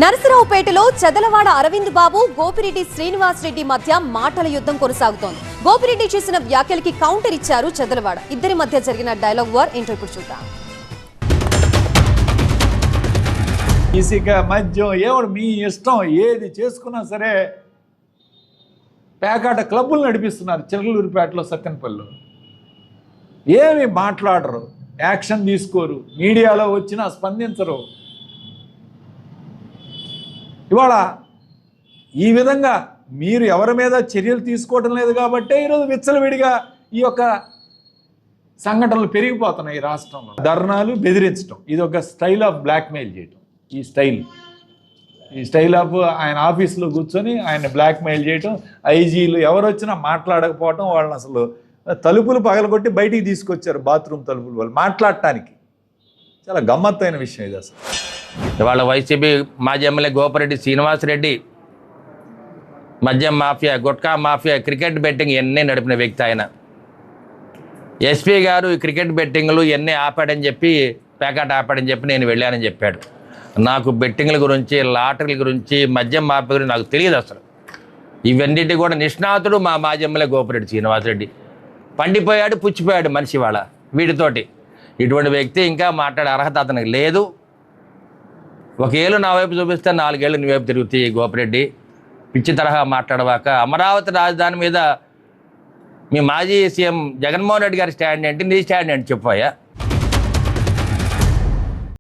నరసరావుపేటలో చదలవాడ అరవింద్ బాబు గోపిరెడ్డి శ్రీనివాస్ రెడ్డి మధ్య మాటల యుద్ధం కొనసాగుతోంది. గోపిరెడ్డి చేసిన వ్యాఖ్యలకి కౌంటర్ ఇచ్చారు చదలవాడ. ఇద్దరి మధ్య జరిగిన డైలాగ్ వార్ ఏంటో ఇప్పుడు చూద్దాం. ఇసుక మద్యం ఏమడు మీ ఇష్టం, ఏది చేసుకున్నా సరే పేకాట క్లబ్బులు నడిపిస్తున్నారు చిలకలూరిపేటలో, సత్తెనపల్లిలో. ఏమి మాట్లాడరు, యాక్షన్ తీసుకోరు, మీడియాలో వచ్చినా స్పందించరు. ఇవాళ ఈ విధంగా మీరు ఎవరి మీద చర్యలు తీసుకోవడం లేదు కాబట్టే ఈరోజు విచ్చలవిడిగా ఈ యొక్క సంఘటనలు పెరిగిపోతున్నాయి ఈ రాష్ట్రంలో. ధర్నాలు, బెదిరించడం, ఇది ఒక స్టైల్ ఆఫ్ బ్లాక్మెయిల్ చేయటం. ఈ స్టైల్ ఆఫ్ ఆయన ఆఫీసులో కూర్చొని ఆయన బ్లాక్మెయిల్ చేయటం, ఐజీలు ఎవరు వచ్చినా మాట్లాడకపోవటం, వాళ్ళని అసలు తలుపులు పగలగొట్టి బయటికి తీసుకొచ్చారు, బాత్రూమ్ తలుపులు వాళ్ళు మాట్లాడటానికి. చాలా గమ్మత్తైన విషయం ఇది అసలు. ఇవాళ వైసీపీ మాజీ ఎమ్మెల్యే గోపిరెడ్డి శ్రీనివాస్ రెడ్డి మద్యం mafia, gutka mafia, cricket betting ఇవన్నీ నడిపిన వ్యక్తి ఆయన. ఎస్పీ గారు ఈ క్రికెట్ బెట్టింగ్లు ఇవన్నీ ఆపాడని చెప్పి, పేకాట ఆపాడని చెప్పి నేను వెళ్ళానని చెప్పాడు. నాకు బెట్టింగ్ల గురించి, లాటరీల గురించి, మద్యం మాఫియా గురించి నాకు తెలియదు అసలు. ఇవన్నిటి కూడా నిష్ణాతుడు మా మాజీ ఎమ్మెల్యే గోపిరెడ్డి శ్రీనివాస్ రెడ్డి. పండిపోయాడు, పుచ్చిపోయాడు మనిషి వాళ్ళ వీటితోటి. ఇటువంటి వ్యక్తి ఇంకా మాట్లాడే అర్హత అతనికి లేదు. ఒకేళ్ళు నా వైపు చూపిస్తే 4 ఏళ్ళు నీ వైపు తిరుగుతాయి గోపిరెడ్డి. పిచ్చి తరహా మాట్లాడవాక. అమరావతి రాజధాని మీద మీ మాజీ సీఎం జగన్మోహన్ రెడ్డి గారి స్టాండ్ ఏంటి, నీ స్టాండ్ ఏంటి చెప్పాయా?